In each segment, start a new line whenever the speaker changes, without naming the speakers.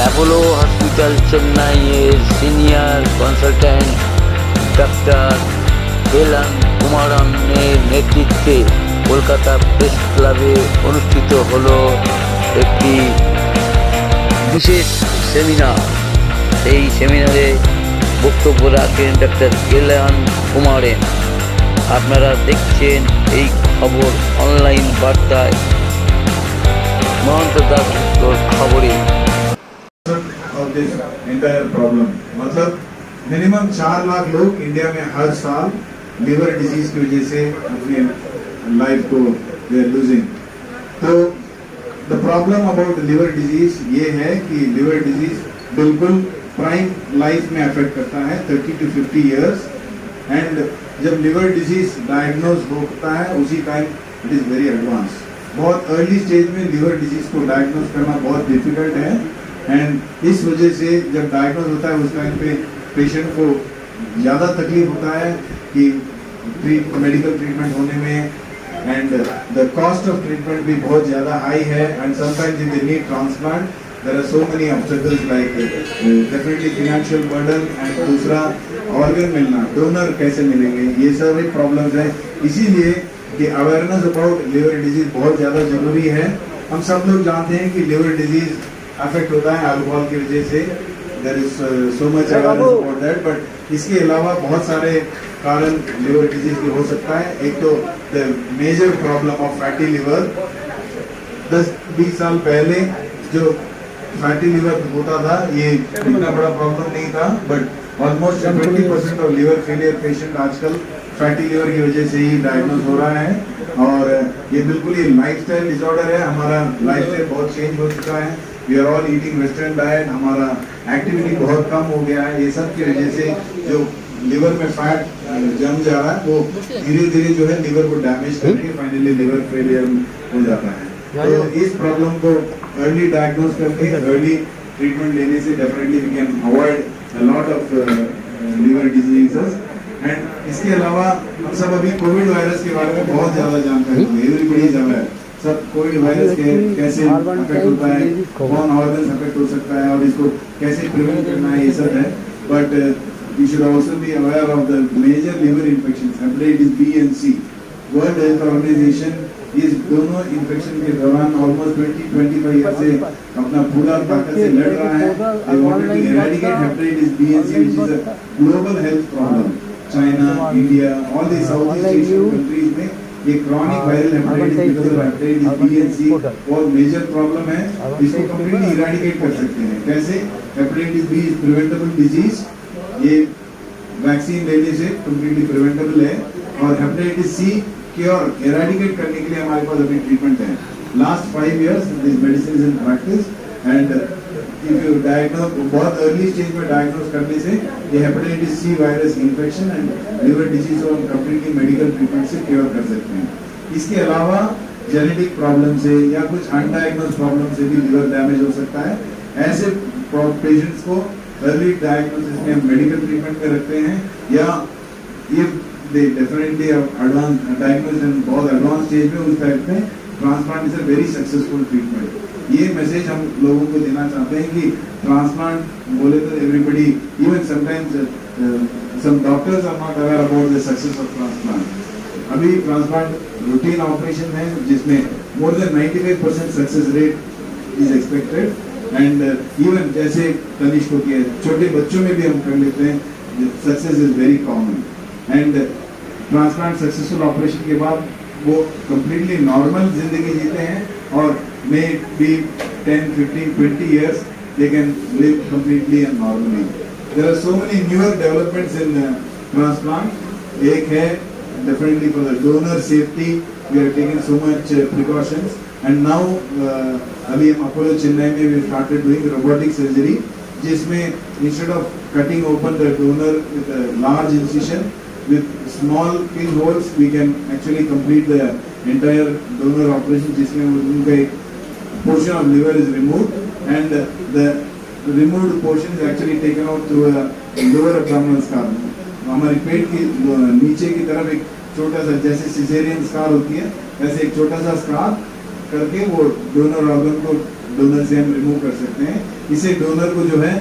Apollo hospital চেন্নাইয়ের senior consultant doctor Belan কুমারনের নেতৃত্বে Kolkata press ক্লাবে অনুষ্ঠিত হলো একটি বিশেষ সেমিনার। এই সেমিনারে বক্তব্য রাখেন ডাক্তার বেলান কুমারেন। আপনারা দেখছেন এই খবর অনলাইন বার্তায় মহন্ত দাসগুপ্তর খবরে।
of this entire problem मतलब मिनिमम 4 लाख लोग इंडिया में हर साल लिवर डिजीज की वजह से अपने लाइफ को दे आर लूजिंग। तो the problem about liver disease ये है कि लिवर डिजीज बिल्कुल प्राइम लाइफ में अफेक्ट करता है 30 to 50 इयर्स। एंड जब लिवर डिजीज डायग्नोज होता है उसी time it is very advance. बहुत अर्ली स्टेज में लिवर डिजीज को डायग्नोज करना बहुत डिफिकल्ट है। एंड इस वजह से जब डायग्नोज होता है उस टाइम पे पेशेंट को ज़्यादा तकलीफ होता है कि मेडिकल ट्रीटमेंट होने में। And the cost of treatment भी बहुत ज़्यादा हाई है। And sometimes if they need transplant there are so many obstacles like definitely financial burden. And दूसरा ऑर्गन मिलना, डोनर कैसे मिलेंगे, ये सारे प्रॉब्लम्स हैं। इसीलिए कि अवेयरनेस अबाउट लिवर डिजीज बहुत ज़्यादा ज़रूरी है। हम सब लोग जानते हैं कि लिवर डिजीज अफेक्ट होता है अल्कोहल की वजह से। There is so much awareness about that. But इसके अलावा बहुत सारे कारण लिवर डिजीज के हो सकता है। एक तो the major problem of fatty liver. 10-20 साल पहले जो फैटी लिवर होता था ये इतना बड़ा प्रॉब्लम नहीं था। But almost 20% of liver failure patient आजकल फैटी लिवर की वजह से ही डायग्नोज हो रहा है। और ये बिल्कुल ये लाइफस्टाइल डिसऑर्डर है। हमारा लाइफस्टाइल बहुत चेंज हो चुका है। We are all eating western diet, हमारा एक्टिविटी बहुत कम हो गया है। ये सब की वजह से जो लिवर में फैट जम जा रहा है वो धीरे धीरे जो है लिवर को डैमेज करके फाइनली लिवर फेलियर हो जाता है। तो इस प्रॉब्लम को अर्ली डायग्नोज करके अर्ली ट्रीटमेंट लेने से definitely we can avoid a lot of liver diseases. And इसके अलावा हम सब अभी कोविड वायरस के बारे में बहुत ज़्यादा जानकारी है। एवरीबडी इज अवेयर सब कोविड वायरस के कैसे अफेक्ट होता है, कौन ऑर्गन अफेक्ट हो सकता है और इसको कैसे प्रिवेंट करना है, ये सब है। But you should also be aware of the major liver infections hepatitis B and C. World health organization इस दोनों इन्फेक्शन के दौरान ऑलमोस्ट 20-25 ईयर से अपना पूरा ताकत से लड़ रहा है। They wanted to eradicate hepatitis B and C which is a global health problem. China, India, all the south east Asian countries में ये chronic viral hepatitis because of hepatitis B and C बहुत major problem है। इसको completely eradicate कर सकते हैं। कैसे? Hepatitis B is preventable disease, ये वैक्सीन लेने से कंप्लीटली प्रिवेंटेबल है। और हेपेटाइटिस सी क्योर इरेडिकेट करने के लिए हमारे पास अभी ट्रीटमेंट है। Last 5 years this medicine is in practice. And if you diagnose बहुत अर्ली स्टेज में डायग्नोज करने से ये hepatitis C virus infection and liver disease को हम कंप्लीटली मेडिकल ट्रीटमेंट से क्योर कर सकते हैं। इसके अलावा जेनेटिक प्रॉब्लम से या कुछ अनडायग्नोज प्रॉब्लम से भी लिवर डैमेज हो सकता है। ऐसे पेशेंट्स को अर्ली डायग्नोसिस में हम मेडिकल ट्रीटमेंट में रखते हैं या if they definitely advance diagnosis and बहुत एडवांस स्टेज में उस टाइप में transplant is a very successful treatment. ये मैसेज हम लोगों को देना चाहते हैं कि ट्रांसप्लांट बोले तो everybody even sometimes some doctors are not aware about the success of transplant. अभी ट्रांसप्लांट रूटीन ऑपरेशन है जिसमें more than 95% success rate is expected. And even जैसे तनिष्क को किया छोटे बच्चों में भी हम कर लेते हैं, success is very common. And transplant successful operation के बाद वो कंप्लीटली नॉर्मल जिंदगी जीते हैं और may be 10-15-20 years they can live completely and normally. There are so many newer developments in transplant. एक है definitely for the donor safety we are taking so much precautions and now अभी हम Apollo Chennai में we started doing robotic surgery जिसमें instead of cutting open the donor with a large incision with small pinholes we can actually complete the entire donor operation जिसमें उनका एक portion of liver is removed and the removed portion is actually taken out through a lower abdominal scar. हमारी पेट की नीचे की तरफ एक छोटा सा जैसे सिजेरियन स्कार होती है वैसे एक छोटा सा स्कार करके वो डोनर ऑर्गन को डोनर से हम रिमूव कर सकते हैं। इससे डोनर को जो है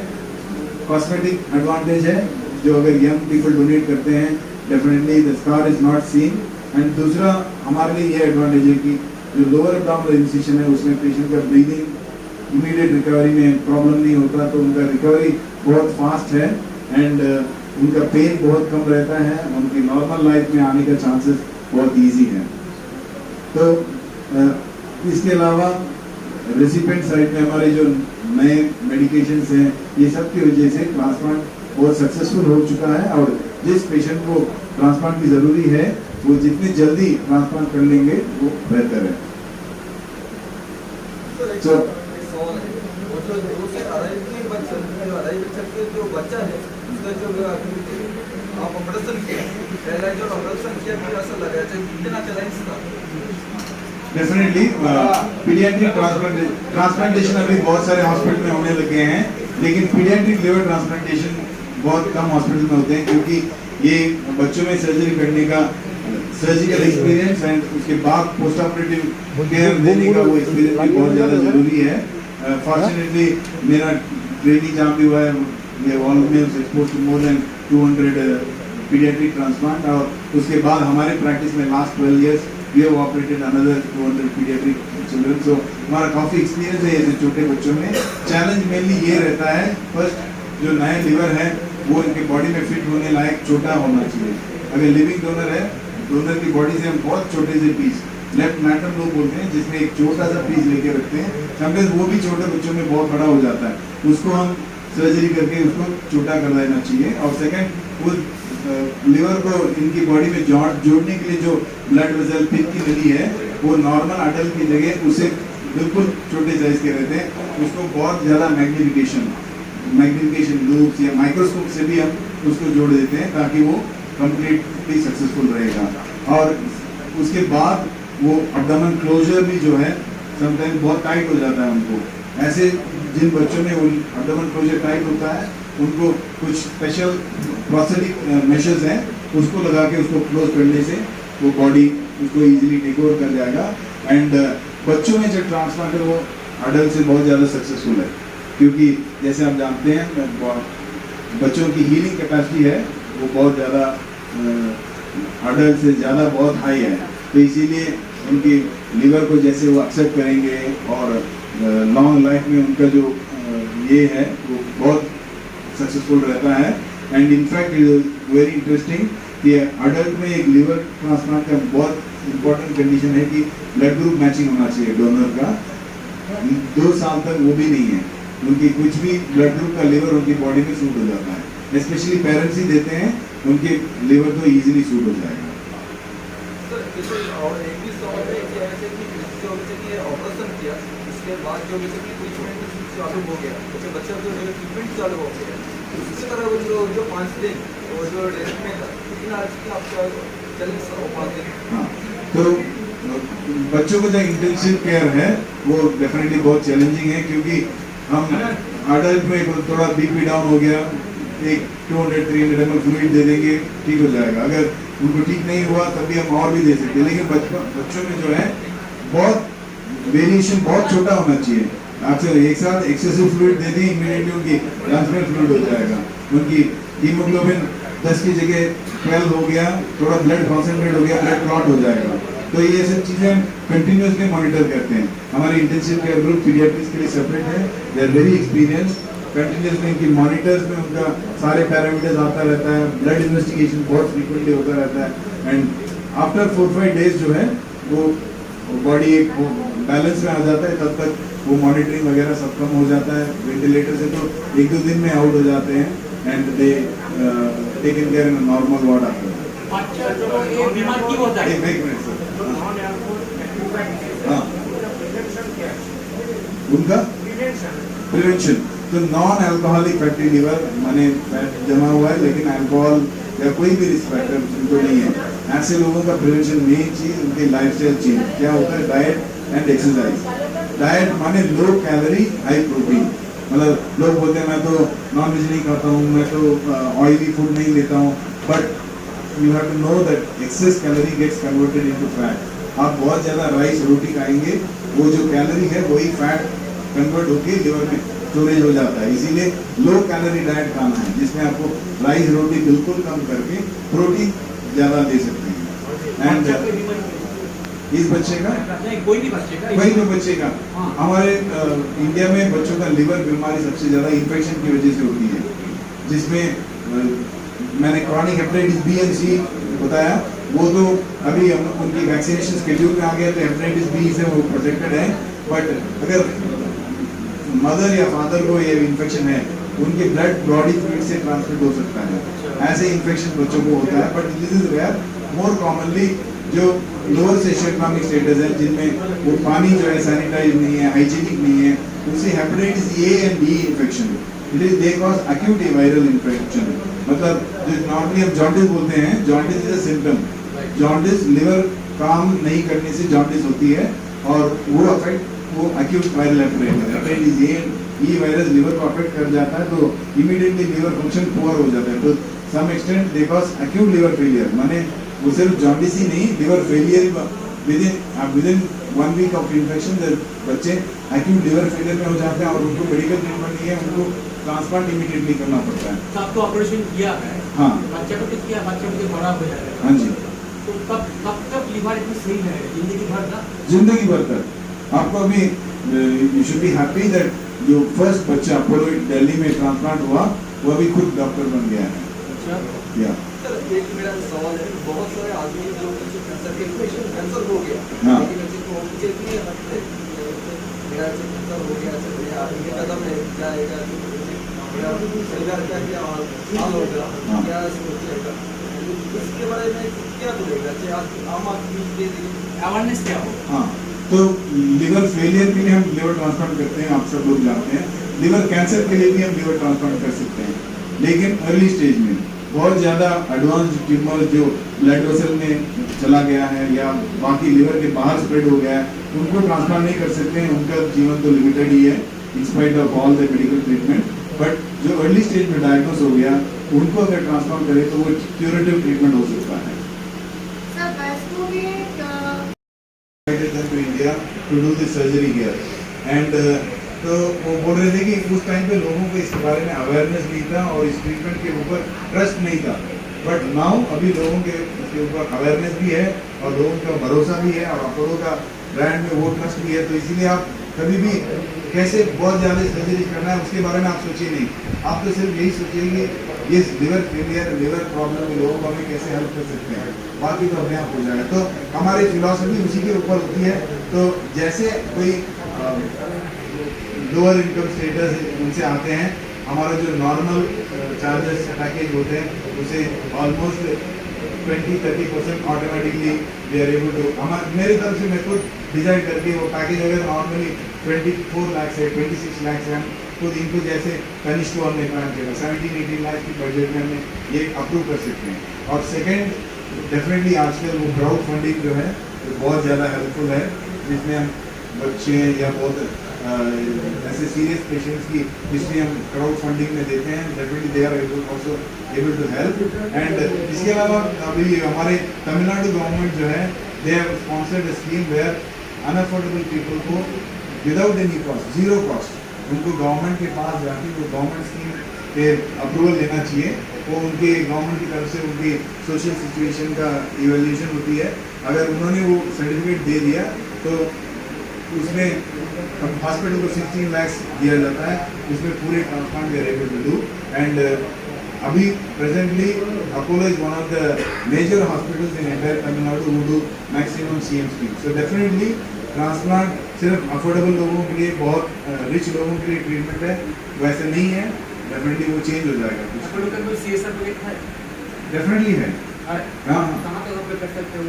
कॉस्मेटिक एडवांटेज है, जो अगर यंग पीपल डोनेट करते हैं definitely the scar is not seen. And दूसरा हमारे लिए ये एडवांटेज है कि जो लोअर एब्डोमिनल इंसिशन है उसमें पेशेंट का ब्रीदिंग इमीडिएट रिकवरी में प्रॉब्लम नहीं होता, तो उनका रिकवरी बहुत फास्ट है एंड उनका पेन बहुत कम रहता है, उनकी नॉर्मल लाइफ में आने का चांसेस बहुत ईजी है। तो इसके अलावा रेसिपिएंट साइड में हमारे जो नए मेडिकेशंस हैं ये सब की वजह से ट्रांसप्लांट बहुत सक्सेसफुल हो चुका है, और जिस पेशेंट को ट्रांसप्लांट की ज़रूरी है वो जितनी जल्दी ट्रांसप्लांट कर लेंगे वो बेहतर है।
जो बच्चा है उसका जो आप ऑपरेशन किया पहला जो ऑपरेशन किया फिर ऐसा लगा कितना चैलेंज था?
डेफिनेटली पीडियाट्रिक ट्रांसप्लांटेशन अभी बहुत सारे हॉस्पिटल में होने लगे हैं, लेकिन पीडियाट्रिक लिवर ट्रांसप्लांटेशन बहुत कम हॉस्पिटल में होते हैं, क्योंकि ये बच्चों में सर्जरी करने का सर्जिकल एक्सपीरियंस एंड उसके बाद पोस्ट ऑपरेटिव केयर देने का वो एक्सपीरियंस भी बहुत ज़्यादा ज़रूरी है। फॉर्चुनेटली मेरा ट्रेनिंग जहाँ भी हुआ है we always expose to more than 200 paediatric transplant, और उसके बाद हमारे प्रैक्टिस में last 12 years we have operated another 200 pediatric children, so हमारा काफ़ी एक्सपीरियंस है ऐसे छोटे बच्चों में। चैलेंज मेनली ये रहता है, फर्स्ट जो नया लिवर है वो इनके बॉडी में फिट होने लायक छोटा होना चाहिए। अगर लिविंग डोनर है, डोनर की बॉडी से हम बहुत छोटे से पीस लेफ्ट मैटर लोग बोलते हैं जिसमें एक छोटा सा पीस लेके रखते हैं, समटाइम्स वो भी छोटे बच्चों में बहुत बड़ा हो जाता है, उसको हम सर्जरी करके उसको छोटा कर देना चाहिए। और सेकंड वो लिवर को इनकी बॉडी में जोड़ने के लिए जो ब्लड वेसल पिन की नली है वो नॉर्मल अडल्ट की जगह उसे बिल्कुल छोटे साइज के रहते हैं, उसको बहुत ज़्यादा मैग्निफिकेशन लूप्स या माइक्रोस्कोप से भी हम उसको जोड़ देते हैं ताकि वो कम्प्लीटली सक्सेसफुल रहेगा। और उसके बाद वो अब्डोमेन क्लोजर भी जो है समटाइम बहुत टाइट हो जाता है उनको, ऐसे जिन बच्चों में अब्डोमेन क्लोजर टाइट होता है उनको कुछ स्पेशल प्रोस्थेटिक मेशर्स हैं उसको लगा के उसको क्लोज करने से वो बॉडी उसको इजीली टेक ओवर कर जाएगा। एंड बच्चों में जो ट्रांसप्लांट है वो अडल्ट से बहुत ज़्यादा सक्सेसफुल है, क्योंकि जैसे आप जानते हैं बच्चों की हीलिंग कैपेसिटी है वो बहुत ज़्यादा अडल्ट से ज़्यादा बहुत हाई है, तो इसीलिए उनकी लिवर को जैसे वो एक्सेप्ट करेंगे और लॉन्ग लाइफ में उनका जो ये है वो बहुत सक्सेसफुल रहता है। एंड इनफैक्ट वेरी इंटरेस्टिंग कि अडल्ट में एक लिवर ट्रांसप्लांट का बहुत इंपॉर्टेंट कंडीशन है कि ब्लड ग्रुप मैचिंग होना चाहिए डोनर का। 2 साल तक वो भी नहीं है, उनकी कुछ भी ब्लड ग्रुप का लिवर उनकी बॉडी में सूट हो जाता है, स्पेशली पेरेंट्स ही देते हैं, उनके लिवर तो इजीली सूट हो जाएगा।
और एक भी सवाल है कि ऐसे कि ऑपरेशन किया उसके बाद जो बेसिकली ट्रीटमेंट चालू हो गया, जैसे बच्चे को जो ट्रीटमेंट चालू हो गया उसी तरह वो जो 5 दिन वो जो रेस्ट में था लेकिन आज की आपका चैलेंज हो पाते हैं।
हाँ, तो बच्चों को जो इंटेंसिव केयर है वो डेफिनेटली बहुत चैलेंजिंग है, क्योंकि हम अडल्ट में थोड़ा बीपी डाउन हो गया एक 200-300 ml फ्लूइड दे देंगे ठीक हो जाएगा, अगर उनको ठीक नहीं हुआ तभी हम और भी दे सकते हैं, लेकिन बच्चों में जो है बहुत वेरिएशन बहुत छोटा होना चाहिए। आपसे एक साथ एक्सेसिव फ्लूइड दे दी इमीडिएटली उनकी लंग्स में फ्लूइड हो जाएगा, उनकी हीमोग्लोबिन 10 की जगह 12 हो गया, थोड़ा ब्लड कॉन्सेंट्रेट हो गया, ब्लड क्लॉट हो जाएगा। तो ये सब चीज़ें कंटिन्यूसली मॉनिटर करते हैं। हमारे इंटेंसिव केयर ग्रुप पीडियाट्रिक्स के लिए सेपरेट है, they are very experience, continuously इनकी मॉनिटर्स में उनका सारे पैरामीटर्स आता रहता है, ब्लड इन्वेस्टिगेशन बहुत फ्रीक्वेंटली होता रहता है। एंड आफ्टर 4-5 डेज जो है वो बॉडी एक बैलेंस में आ जाता है, तब तक वो मॉनिटरिंग वगैरह सब कम हो जाता है। वेंटिलेटर से तो 1-2 दिन में आउट हो जाते हैं and they taken care in normal ward after.
ये बीमार क्यों होता है?
एक मिनट सर, हाँ उनका प्रिवेंशन तो नॉन अल्कोहलिक फैटी लिवर माने फैट जमा हुआ है लेकिन अल्कोहल या कोई भी रिस्क फैक्टर उनको नहीं है, ऐसे लोगों का प्रिवेंशन मेन चीज उनकी लाइफस्टाइल चेंज क्या होता है, डाइट एंड एक्सरसाइज। डाइट माने लो कैलोरी हाई प्रोटीन, मतलब लोग बोलते हैं मैं तो नॉन वेज नहीं खाता हूँ, मैं तो ऑयली फूड नहीं लेता हूँ, but you have to know that excess calorie gets converted into fat. आप बहुत ज़्यादा राइस रोटी खाएंगे, वो जो कैलोरी है वही फैट कन्वर्ट होके लिवर में स्टोरेज हो जाता है। इसीलिए लो कैलोरी डाइट खाना है, जिसमें आपको राइस रोटी बिल्कुल कम करके प्रोटीन ज्यादा दे सकते हैं। एंड
बच्चा कोई बीमारी
इस बच्चे का
नहीं, कोई भी बच्चे का
वही तो बच्चे का
हाँ।
हमारे इंडिया में बच्चों का लिवर बीमारी सबसे ज्यादा इन्फेक्शन की वजह से होती है, जिसमें मैंने क्रॉनिक हेपेटाइटिस बी एंड सी बताया, वो तो अभी हम उनकी वैक्सीनेशन शेड्यूल में आ गया, तो हेपेटाइटिस बी से वो प्रोटेक्टेड है। बट अगर मदर या फादर को ये इन्फेक्शन है, उनके ब्लड बॉडी फ्लूइड से ट्रांसमिट हो सकता है, ऐसे इन्फेक्शन बच्चों को होता है। But this is rare. More commonly जो लोअर सोशियो इकोनॉमिक स्टेटस है, जिनमें वो पानी जो है सैनिटाइज नहीं है, हाइजीनिक नहीं है, उनसे hepatitis A and B infection it is they cause acute viral infection. मतलब जो नॉर्मली हम जॉन्डिस बोलते हैं, jaundice is a symptom. Jaundice liver काम नहीं करने से जॉन्डिस होती है, और वो अफेक्ट वो acute viral hepatitis A and E virus liver को अफेक्ट कर जाता है, तो इमीडिएटली लिवर फंक्शन पुअर हो जाता है। तो some extent they cause acute liver failure, माने वो सिर्फ जॉन्डिस ही नहीं, liver failure within 1 week of infection बच्चे एक्यूट लिवर फेलियर में हो जाते हैं, और उनको मेडिकल ट्रीटमेंट नहीं है, उनको ट्रांसप्लांट इमीडिएटली करना पड़ता है।
तो आपको ऑपरेशन किया है,
हाँ
बच्चा को तो किया, बच्चा को बड़ा हो जाएगा,
हाँ जी,
तो कब तक लिवर इतनी सही रहेगा, जिंदगी भर ना?
जिंदगी भर तक। आपको अभी you should be happy that जो फर्स्ट बच्चा अपोलो दिल्ली में ट्रांसप्लांट हुआ, वो अभी खुद डॉक्टर बन गया है।
अच्छा,
या
सर एक मेरा सवाल है, बहुत सारे आदमी जो कैंसर के पेशेंट कैंसर हो गया,
हाँ।
लेकिन मुझे मुझे इतनी मेरा कैंसर हो गया, सर मेरा ये कदम है जाएगा, मेरा परिवार क्या क्या हाल होगा,
हाँ।
क्या सोचेगा, इसके बारे में क्या बोलेगा? आम आदमी के लिए
अवेयरनेस क्या हो?
हाँ, तो लिवर फेलियर के लिए हम लिवर ट्रांसप्लांट करते हैं, आप सब लोग जानते हैं। लिवर कैंसर के लिए भी हम लिवर ट्रांसप्लांट कर सकते हैं, लेकिन अर्ली स्टेज में। बहुत ज़्यादा एडवांस ट्यूमर जो ब्लड वेसल में चला गया है या बाकी लिवर के बाहर स्प्रेड हो गया है, उनको ट्रांसप्लांट नहीं कर सकते हैं, उनका जीवन तो लिमिटेड ही है in spite of all the medical treatment. But जो अर्ली स्टेज में डायग्नोस हो गया, उनको अगर ट्रांसप्लांट करें तो वो क्यूरेटिव ट्रीटमेंट हो सकता है।
सर वैष्णो में
to India to do this surgery here, and तो वो बोल रहे थे कि उस टाइम पे लोगों को इसके बारे में अवेयरनेस नहीं था और इस ट्रीटमेंट के ऊपर ट्रस्ट नहीं था। बट नाउ अभी लोगों के इसके ऊपर अवेयरनेस भी है और लोगों का भरोसा भी है और अपोलो का ब्रांड में वो ट्रस्ट भी है। तो इसीलिए आप कभी भी कैसे बहुत ज़्यादा सर्जरी करना है उसके बारे में आप सोचिए नहीं, आप तो सिर्फ यही सोचिए कि ये लिवर फेलियर, लिवर प्रॉब्लम के लोगों को हमें कैसे हेल्प कर सकते हैं, बाकी तो अपने आप हो जाएगा। तो हमारी फिलॉसफी उसी के ऊपर होती है। तो जैसे कोई लोअर इनकम स्टेटस उनसे आते हैं, हमारा जो नॉर्मल चार्जेस पैकेज होते हैं उसे almost 20-30% automatically we are able to, मेरे तरफ से मैं खुद डिसाइड करके वो पैकेज अगर नॉर्मली 24 लाख है, 26 लाख है, खुद इनको जैसे कनिष्ठ को हमने प्लान किया 17-18 लाख की बजट में हमने ये अप्रूव कर सकते हैं। और सेकेंड डेफिनेटली आजकल वो क्राउड फंडिंग जो है वो बहुत ज़्यादा हेल्पफुल है, जिसमें हम बच्चे या बहुत ऐसे सीरियस पेशेंट्स की हिस्ट्री हम क्राउड फंडिंग में देते हैं। Definitely they are also able to help. And इसके अलावा अभी हमारे तमिलनाडु गवर्नमेंट जो है they have sponsored a scheme where unaffordable people को without any cost, zero cost, उनको गवर्नमेंट के पास जाके वो गवर्नमेंट स्कीम पे अप्रूवल लेना चाहिए। वो उनके गवर्नमेंट की तरफ से उनकी सोशल सिचुएशन का इवेल्यूशन होती है। अगर उन्होंने वो सर्टिफिकेट दे दिया तो उसमें हॉस्पिटल को 16 लाख दिया जाता है, उसमें पूरे transplant we are able to do. And अभी presently Apollo is one of the major hospitals in entire Tamil Nadu who do maximum CM scheme. So definitely transplant सिर्फ अफोर्डेबल लोगों के लिए, बहुत रिच लोगों के लिए ट्रीटमेंट है, वैसे नहीं है। डेफिनेटली वो चेंज हो जाएगा कुछ,
अपोलो का कोई CSR प्रोजेक्ट है?
डेफिनेटली है।
हाँ,
हाँ
कहाँ तक आप कर सकते हो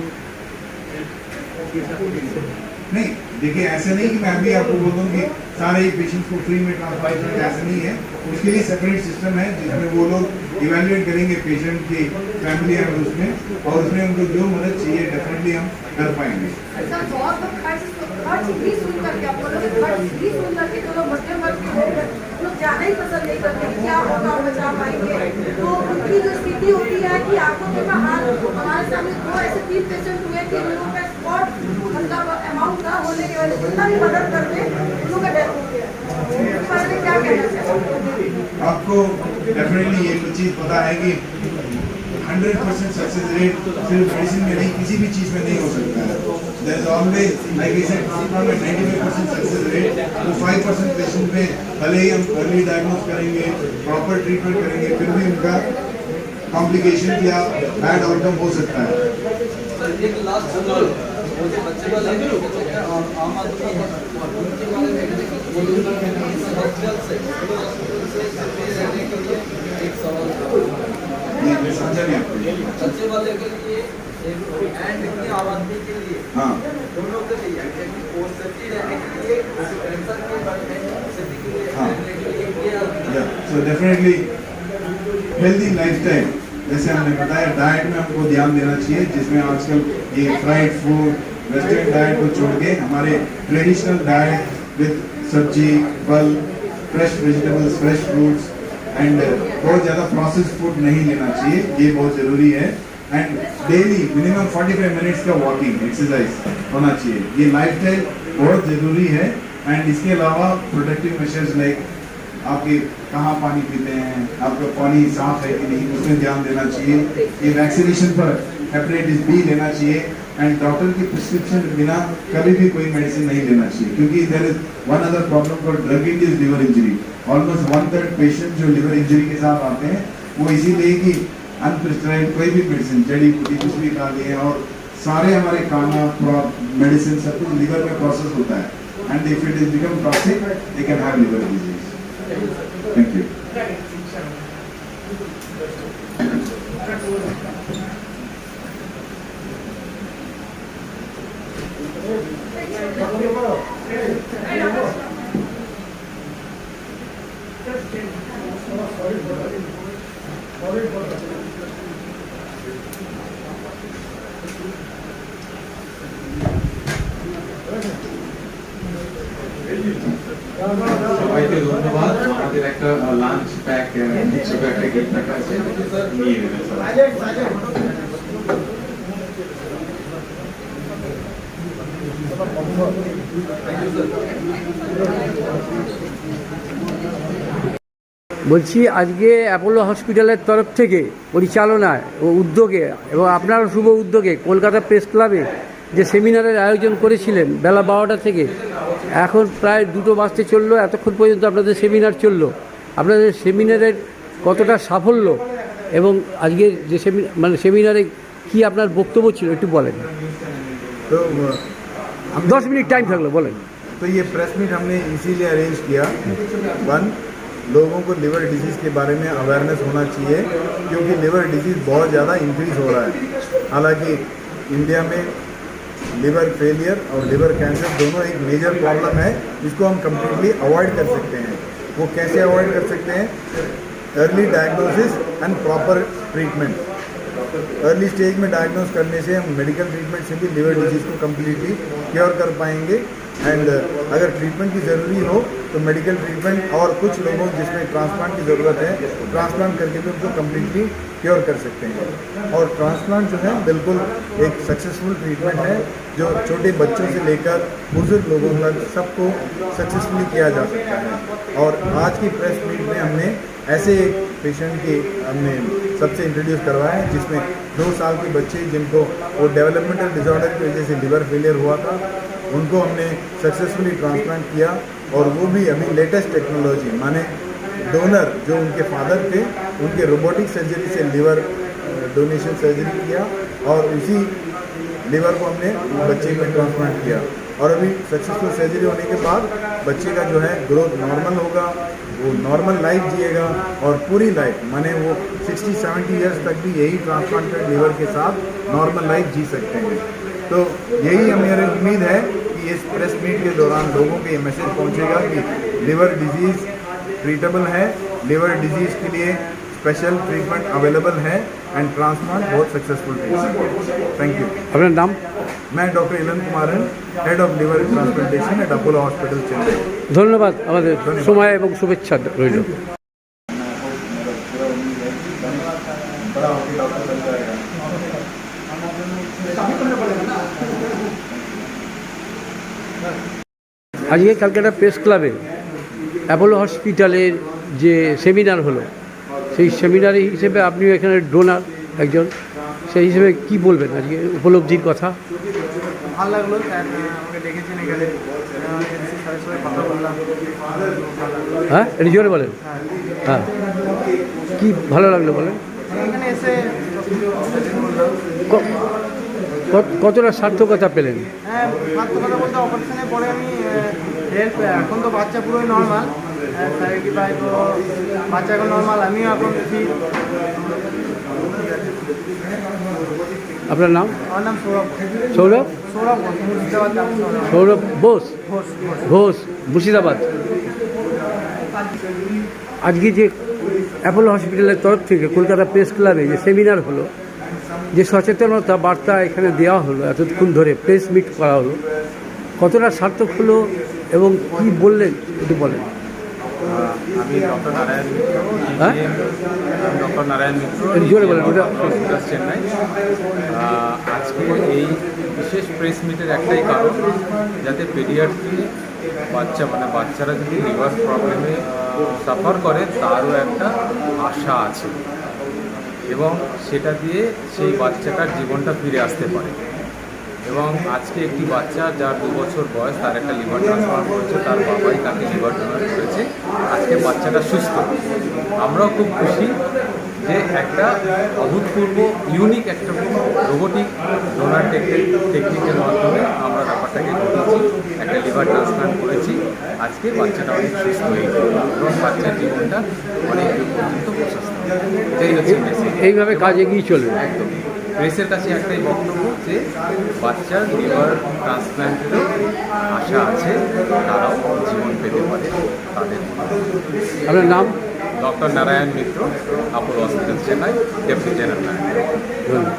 CSR प्रोजेक्ट?
नहीं, देखिए ऐसे नहीं कि मैं भी आपको बोल दूँ कि सारे पेशेंट्स को फ्री में ट्रांसप्लांट करें, ऐसा नहीं है। उसके लिए सेपरेट सिस्टम है जिसमें वो लोग इवेल्युएट करेंगे पेशेंट की फैमिली है उसमें, और उसमें उनको जो मदद चाहिए डेफिनेटली हम कर पाएंगे।
सर बहुत लोग खर्च भी सुन करके, आप लोग खर्च भी सुन करके जो लोग मध्यम वर्ग के लोग हैं, लोग जाना ही पसंद नहीं करते, क्या होगा बचा पाएंगे। तो उनकी जो स्थिति होती है कि आंखों के बाहर हमारे सामने 2 ऐसे 3 पेशेंट हुए कि उन लोगों का स्पॉट मतलब अमाउंट ना होने की वजह से जितना भी मदद करते उन लोगों का डेथ हो गया। इस बारे में क्या कहना चाहेंगे?
आपको डेफिनेटली ये चीज़ पता है कि 100% सक्सेस रेट सिर्फ मेडिसिन में नहीं, किसी भी चीज़ में नहीं हो सकता है. There is always like I said transplant में 95% सक्सेस रेट, तो 5% पेशेंट में भले ही हम अर्ली डायग्नोस करेंगे, प्रॉपर ट्रीटमेंट करेंगे, फिर भी उनका कॉम्प्लिकेशन या बैड आउटकम हो सकता है.
सर एक लास्ट सवाल, वो जो बच्चे वाले आम आदमी है उनके बारे में हॉस्पिटल से रहने के लिए एक सवाल
ये समझा नहीं आपको.
बच्चे वाले के लिए एंड इतनी आम आदमी के लिए
हाँ,
दोनों के लिए वो सेफ्टी रहने के लिए कैंसर के बारे में सेफ्टी के लिए
हाँ.
रहने के लिए
सो डेफिनेटली हेल्दी लाइफस्टाइल, जैसे हमने बताया डाइट में हमको ध्यान देना चाहिए, जिसमें आजकल ये फ्राइड फूड, वेस्टर्न डाइट को छोड़ के हमारे ट्रेडिशनल डाइट विद सब्जी, फल, fresh vegetables, fresh fruits and बहुत ज़्यादा प्रोसेस्ड फूड नहीं लेना चाहिए, ये बहुत ज़रूरी है. एंड डेली मिनिमम 45 मिनट्स का वॉकिंग एक्सरसाइज होना चाहिए. ये लाइफस्टाइल बहुत ज़रूरी है. एंड इसके अलावा प्रोटेक्टिव मेजर्स लाइक आपके कहाँ पानी पीते हैं, आपका पानी साफ है कि नहीं, उसमें ध्यान देना चाहिए. ये वैक्सीनेशन पर हेपेटाइटिस बी लेना चाहिए. एंड डॉक्टर की प्रिस्क्रिप्शन के बिना कभी भी कोई मेडिसिन नहीं लेना चाहिए, क्योंकि there is one other problem for drug induced liver injury. Almost 1/3 patient जो लिवर इंजरी के साथ आते हैं वो इसीलिए कि अनप्रिस्क्राइब कोई भी मेडिसिन, जड़ी बूटी कुछ भी खा लिए, और सारे हमारे खाना मेडिसिन सब कुछ लिवर में प्रोसेस होता है. And if it is become toxic they can have liver disease. Thank you.
সবাইকে ধন্যবাদ. আমাদের একটা লাঞ্চ প্যাক হিসেবে একটা গিফট রাখা আছে, নিয়ে নেবেন সবাই.
বলছি আজকে অ্যাপোলো হসপিটালের তরফ থেকে পরিচালনায় ও উদ্যোগে এবং আপনার শুভ উদ্যোগে কলকাতা প্রেস ক্লাবে যে সেমিনারের আয়োজন করেছিলেন বেলা 12টা থেকে এখন প্রায় 2টো বাজতে চললো, এতক্ষণ পর্যন্ত আপনাদের সেমিনার চললো. আপনাদের সেমিনারের কতটা সাফল্য এবং আজকের যে সেমিনারে কি আপনার বক্তব্য ছিল একটু বলেন.
तो
10 মিনিট টাইম থাকলো, বলেন.
तो ये प्रेस मीट हमने इसीलिए अरेंज किया, वन, लोगों को लिवर डिजीज़ के बारे में अवेयरनेस होना चाहिए, क्योंकि लिवर डिजीज़ बहुत ज़्यादा इंक्रीज़ हो रहा है. हालांकि इंडिया में लिवर फेलियर और लिवर कैंसर दोनों एक मेजर प्रॉब्लम है, जिसको हम कम्प्लीटली अवॉइड कर सकते हैं. वो कैसे अवॉइड कर सकते हैं? Early diagnosis and proper treatment. Early stage में डायग्नोस करने से हम मेडिकल ट्रीटमेंट से भी लिवर डिजीज़ को कम्प्लीटली क्योर कर पाएंगे. एंड अगर ट्रीटमेंट की ज़रूरी हो तो मेडिकल ट्रीटमेंट, और कुछ लोगों जिसमें ट्रांसप्लांट की ज़रूरत है, ट्रांसप्लांट करके भी उनको कम्प्लीटली क्योर कर सकते हैं. और ट्रांसप्लांट जो है बिल्कुल एक सक्सेसफुल ट्रीटमेंट है, जो छोटे बच्चों से लेकर बुजुर्ग लोगों तक सबको सक्सेसफुली किया जा सकता है. और आज की प्रेस मीट में हमने ऐसे एक पेशेंट की हमने सबसे इंट्रोड्यूस करवाया है, जिसमें 2 साल के बच्चे जिनको वो डेवलपमेंटल डिसऑर्डर की वजह से लिवर फेलियर हुआ था, उनको हमने सक्सेसफुली ट्रांसप्लांट किया. और वो भी अभी लेटेस्ट टेक्नोलॉजी, माने डोनर जो उनके फादर थे उनके रोबोटिक सर्जरी से लिवर डोनेशन सर्जरी किया, और उसी लिवर को हमने बच्चे में ट्रांसप्लांट किया. और अभी सक्सेसफुल सर्जरी होने के बाद बच्चे का जो है ग्रोथ नॉर्मल होगा, वो नॉर्मल लाइफ जिएगा, और पूरी लाइफ माने वो 60-70 ईयर्स तक भी यही ट्रांसप्लांटेड लिवर के साथ नॉर्मल लाइफ जी सकते हैं. तो यही हमारी उम्मीद है कि इस प्रेस मीट के दौरान लोगों को ये मैसेज पहुंचेगा कि लिवर डिजीज़ ट्रीटेबल है, लिवर डिजीज़ के लिए स्पेशल ट्रीटमेंट अवेलेबल है, एंड ट्रांसप्लांट बहुत सक्सेसफुल ट्रीटमेंट. Thank you.
আপনার নাম?
मैं doctor Ilan Kumaran, head of liver transplantation at Apollo hospital Chennai.
ধন্যবাদ, আমাদের সময় এবং শুভেচ্ছা রইল.
बड़ा होकर डॉक्टर बन जाएगा.
আজকে ক্যালকাটা প্রেস ক্লাবে অ্যাপোলো হসপিটালের যে সেমিনার হলো, সেই সেমিনারে হিসেবে আপনিও এখানে ডোনার একজন, সেই হিসেবে কি বলবেন আজকে উপলব্ধির কথা?
ভালো লাগলো স্যার আমাকে ডেকেছেন এখানে, এনসি স্যারের সঙ্গে কথা বললাম, ভালো লাগলো।
হ্যাঁ, একটু জোরে বলেন।
হ্যাঁ,
হ্যাঁ, কি ভালো লাগলো বলেন?
এখানে এসে সব কিছু বললাম।
কতটা সার্থকতা পেলেন?
হ্যাঁ, ফার্স্ট কথা বলতে অপারেশনের পরে আমি হেল্প, এখন তো বাচ্চা পুরোই নর্মাল, স্যারের কি পাই তো বাচ্চা এখন নর্মাল, আমিও এখন ফিট।
আপনার নাম?
আমার নাম সৌরভ।
সৌরভ?
সৌরভ ঘোষ, মুর্শিদাবাদ নাম সৌরভ
সৌরভ বোস
ঘোষ।
ঘোষ, মুর্শিদাবাদ। আজকে যে অ্যাপোলো হসপিটালের তরফ থেকে কলকাতা প্রেস ক্লাবে যে সেমিনার হলো, যে সচেতনতা বার্তা এখানে দেওয়া হলো, এতক্ষণ ধরে প্রেস মিট করা হলো, কতটা সার্থক হলো এবং কি বললেন একটু বলেন।
আমি ডক্টর নারায়ণ মিত্র,
হ্যাঁ?
ডক্টর নারায়ণ মিত্র,
একটু জোরে বলেন, ওটা
হসপিটাল চেন্নাই। আজকে এই বিশেষ প্রেস মিটের একটাই কারণ, যাতে পেডিয়াট্রি বাচ্চারা যদি লিভার প্রবলেমে সাফার করে তারও একটা আশা আছে এবং সেটা দিয়ে সেই বাচ্চাটার জীবনটা ফিরে আসতে পারে। এবং আজকে একটি বাচ্চা যার 2 বছর বয়স, তার একটা লিভার ট্রান্সপ্লান্ট করেছে, তার বাবাই তাকে লিভার ডোনেট করেছে। আজকে বাচ্চাটা সুস্থ। আমরাও খুব খুশি যে একটা অভূতপূর্ব ইউনিক একটা রোবোটিক ডোনার টেকনিকের মাধ্যমে আমরা ব্যাপারটাকে ঘটেছি, একটা লিভার ট্রান্সপ্লান্ট করেছি। আজকে বাচ্চাটা অনেক সুস্থ হয়েছে এবং বাচ্চার জীবনটা অনেক দূর পর্যন্ত প্রশস্ত। এটাই হচ্ছে মেসেজ।
এইভাবে কাজ এগিয়ে চলবে।
একদম প্রেসের কাছে একটাই বক্তব্য যে বাচ্চার লিভার ট্রান্সপ্ল্যান্টেরও আশা আছে, তারাও জীবন পেতে পারে তাদের।
আপনার নাম?
Doctor Narayan Mitra, Apollo hospital Chennai, deputy general manager.
ধন্যবাদ।